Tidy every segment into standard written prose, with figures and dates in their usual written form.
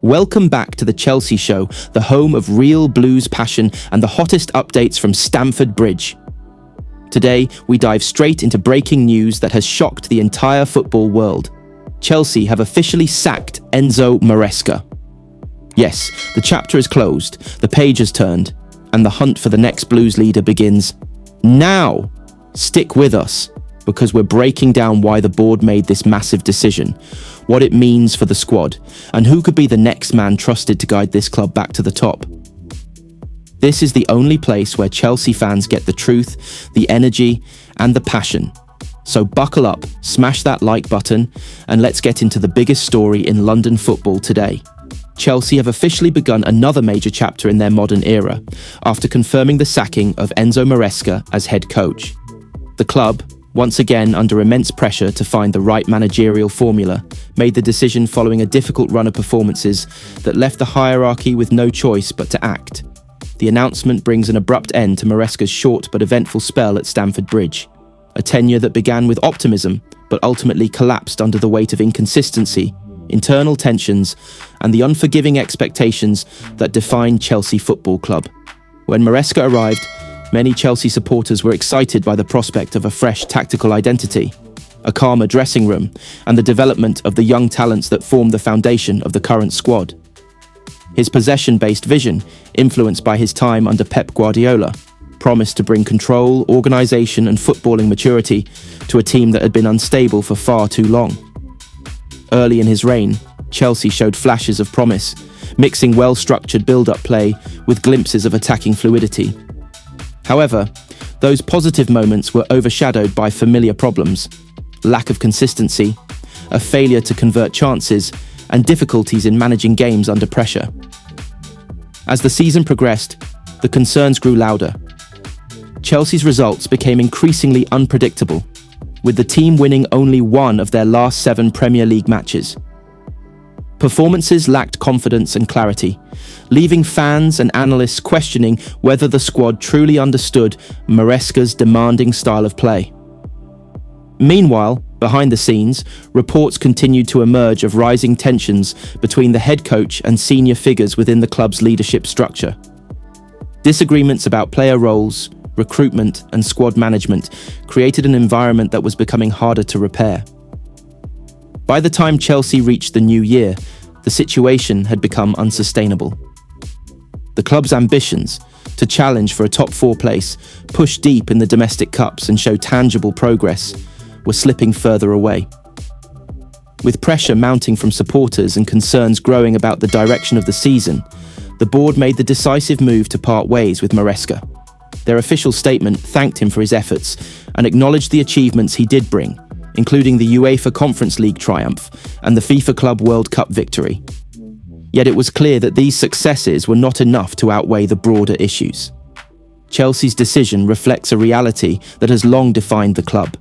Welcome back to the Chelsea Show, the home of real Blues passion and the hottest updates from Stamford Bridge. Today, we dive straight into breaking news that has shocked the entire football world. Chelsea have officially sacked Enzo Maresca. Yes, the chapter is closed, the page has turned, and the hunt for the next Blues leader begins now. Stick with us, because we're breaking down why the board made this massive decision, what it means for the squad, and who could be the next man trusted to guide this club back to the top. This is the only place where Chelsea fans get the truth, the energy, and the passion. So buckle up, smash that like button, and let's get into the biggest story in London football today. Chelsea have officially begun another major chapter in their modern era, after confirming the sacking of Enzo Maresca as head coach. The club, once again under immense pressure to find the right managerial formula, made the decision following a difficult run of performances that left the hierarchy with no choice but to act. The announcement brings an abrupt end to Maresca's short but eventful spell at Stamford Bridge, a tenure that began with optimism but ultimately collapsed under the weight of inconsistency, internal tensions, and the unforgiving expectations that define Chelsea Football Club. When Maresca arrived, many Chelsea supporters were excited by the prospect of a fresh tactical identity, a calmer dressing room, and the development of the young talents that form the foundation of the current squad. His possession-based vision, influenced by his time under Pep Guardiola, promised to bring control, organisation, and footballing maturity to a team that had been unstable for far too long. Early in his reign, Chelsea showed flashes of promise, mixing well-structured build-up play with glimpses of attacking fluidity. However, those positive moments were overshadowed by familiar problems: lack of consistency, a failure to convert chances, and difficulties in managing games under pressure. As the season progressed, the concerns grew louder. Chelsea's results became increasingly unpredictable, with the team winning only one of their last 7 Premier League matches. Performances lacked confidence and clarity, leaving fans and analysts questioning whether the squad truly understood Maresca's demanding style of play. Meanwhile, behind the scenes, reports continued to emerge of rising tensions between the head coach and senior figures within the club's leadership structure. Disagreements about player roles, recruitment, and squad management created an environment that was becoming harder to repair. By the time Chelsea reached the new year, the situation had become unsustainable. The club's ambitions to challenge for a top 4 place, push deep in the domestic cups, and show tangible progress were slipping further away. With pressure mounting from supporters and concerns growing about the direction of the season, the board made the decisive move to part ways with Maresca. Their official statement thanked him for his efforts and acknowledged the achievements he did bring, including the UEFA Conference League triumph and the FIFA Club World Cup victory. Yet it was clear that these successes were not enough to outweigh the broader issues. Chelsea's decision reflects a reality that has long defined the club.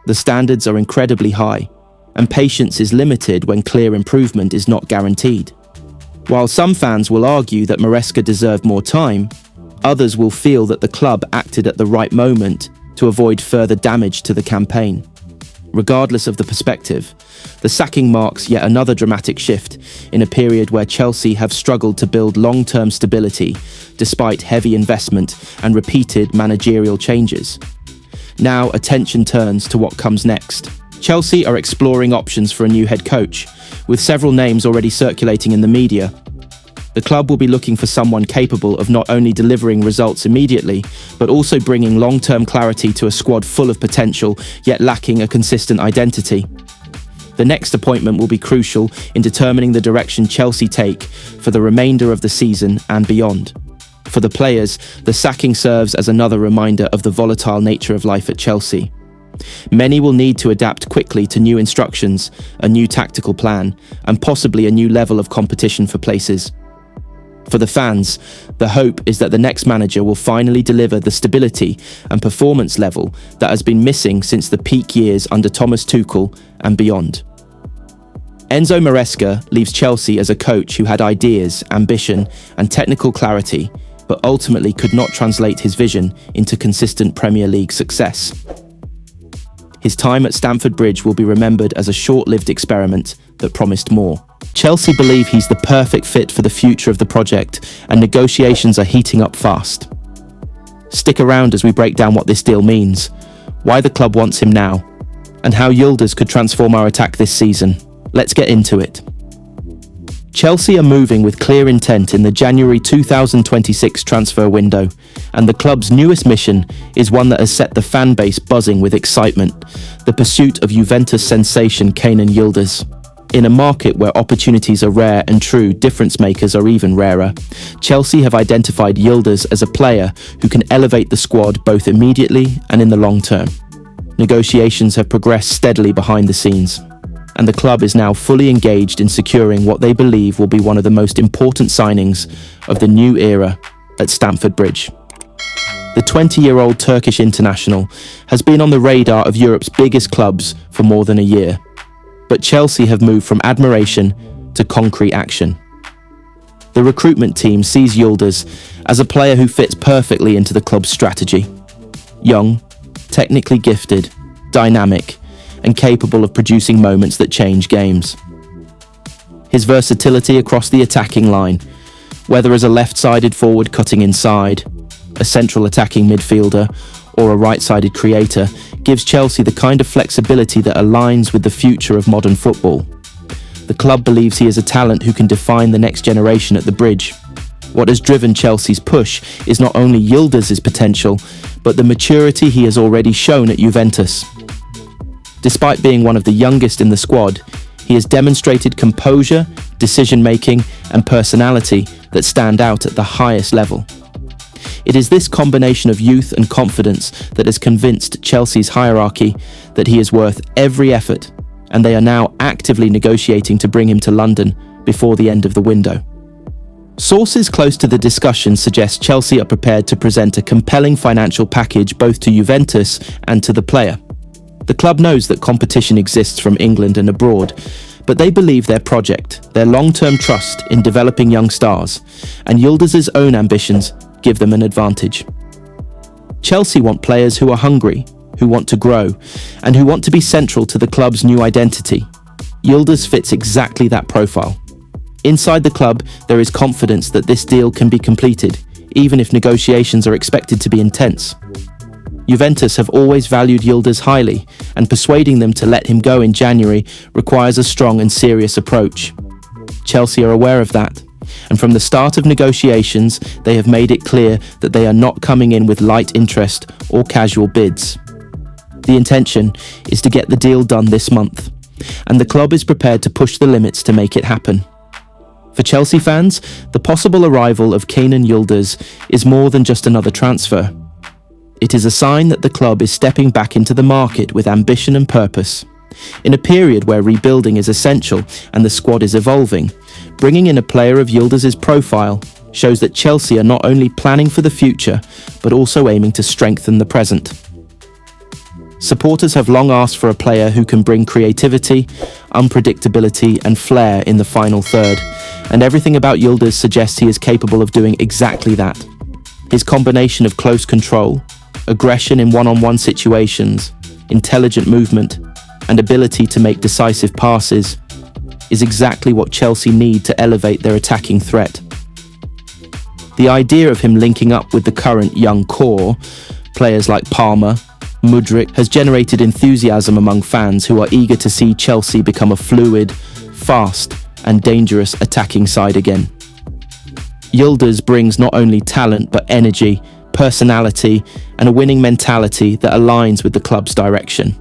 The standards are incredibly high, and patience is limited when clear improvement is not guaranteed. While some fans will argue that Maresca deserved more time, others will feel that the club acted at the right moment to avoid further damage to the campaign. Regardless of the perspective, the sacking marks yet another dramatic shift in a period where Chelsea have struggled to build long-term stability despite heavy investment and repeated managerial changes. Now attention turns to what comes next. Chelsea are exploring options for a new head coach, with several names already circulating in the media. The club will be looking for someone capable of not only delivering results immediately, but also bringing long-term clarity to a squad full of potential, yet lacking a consistent identity. The next appointment will be crucial in determining the direction Chelsea take for the remainder of the season and beyond. For the players, the sacking serves as another reminder of the volatile nature of life at Chelsea. Many will need to adapt quickly to new instructions, a new tactical plan, and possibly a new level of competition for places. For the fans, the hope is that the next manager will finally deliver the stability and performance level that has been missing since the peak years under Thomas Tuchel and beyond. Enzo Maresca leaves Chelsea as a coach who had ideas, ambition, and technical clarity, but ultimately could not translate his vision into consistent Premier League success. His time at Stamford Bridge will be remembered as a short-lived experiment that promised more. Chelsea believe he's the perfect fit for the future of the project, and negotiations are heating up fast. Stick around as we break down what this deal means, why the club wants him now, and how Yildiz could transform our attack this season. Let's get into it. Chelsea are moving with clear intent in the January 2026 transfer window, and the club's newest mission is one that has set the fan base buzzing with excitement: the pursuit of Juventus sensation Kenan Yildiz. In a market where opportunities are rare and true difference makers are even rarer, Chelsea have identified Yildiz as a player who can elevate the squad both immediately and in the long term. Negotiations have progressed steadily behind the scenes, and the club is now fully engaged in securing what they believe will be one of the most important signings of the new era at Stamford Bridge. The 20-year-old Turkish international has been on the radar of Europe's biggest clubs for more than a year, but Chelsea have moved from admiration to concrete action. The recruitment team sees Yildiz as a player who fits perfectly into the club's strategy. Young, technically gifted, dynamic, and capable of producing moments that change games. His versatility across the attacking line, whether as a left-sided forward cutting inside, a central attacking midfielder, or a right-sided creator, gives Chelsea the kind of flexibility that aligns with the future of modern football. The club believes he is a talent who can define the next generation at the Bridge. What has driven Chelsea's push is not only Yildiz's potential, but the maturity he has already shown at Juventus. Despite being one of the youngest in the squad, he has demonstrated composure, decision-making, and personality that stand out at the highest level. It is this combination of youth and confidence that has convinced Chelsea's hierarchy that he is worth every effort, and they are now actively negotiating to bring him to London before the end of the window. Sources close to the discussion suggest Chelsea are prepared to present a compelling financial package both to Juventus and to the player. The club knows that competition exists from England and abroad, but they believe their project, their long-term trust in developing young stars, and Yildiz's own ambitions give them an advantage. Chelsea want players who are hungry, who want to grow, and who want to be central to the club's new identity. Yildiz fits exactly that profile. Inside the club, there is confidence that this deal can be completed, even if negotiations are expected to be intense. Juventus have always valued Yildiz highly, and persuading them to let him go in January requires a strong and serious approach. Chelsea are aware of that, and from the start of negotiations, they have made it clear that they are not coming in with light interest or casual bids. The intention is to get the deal done this month, and the club is prepared to push the limits to make it happen. For Chelsea fans, the possible arrival of Kenan Yildiz is more than just another transfer. It is a sign that the club is stepping back into the market with ambition and purpose. In a period where rebuilding is essential and the squad is evolving, bringing in a player of Yildiz's profile shows that Chelsea are not only planning for the future, but also aiming to strengthen the present. Supporters have long asked for a player who can bring creativity, unpredictability, and flair in the final third, and everything about Yildiz suggests he is capable of doing exactly that. His combination of close control, aggression in one-on-one situations, intelligent movement, and ability to make decisive passes is exactly what Chelsea need to elevate their attacking threat. The idea of him linking up with the current young core, players like Palmer, Mudryk, has generated enthusiasm among fans who are eager to see Chelsea become a fluid, fast, and dangerous attacking side again. Yildiz brings not only talent but energy, personality, and a winning mentality that aligns with the club's direction.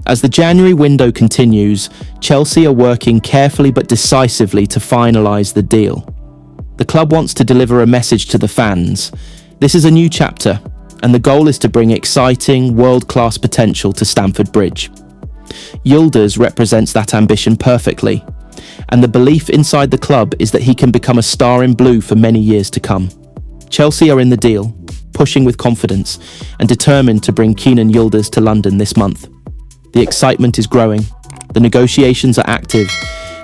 As the January window continues, Chelsea are working carefully but decisively to finalise the deal. The club wants to deliver a message to the fans. This is a new chapter, and the goal is to bring exciting, world-class potential to Stamford Bridge. Yildiz represents that ambition perfectly, and the belief inside the club is that he can become a star in blue for many years to come. Chelsea are in the deal, pushing with confidence, and determined to bring Kenan Yildiz to London this month. The excitement is growing, the negotiations are active,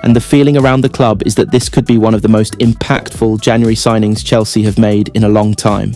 and the feeling around the club is that this could be one of the most impactful January signings Chelsea have made in a long time.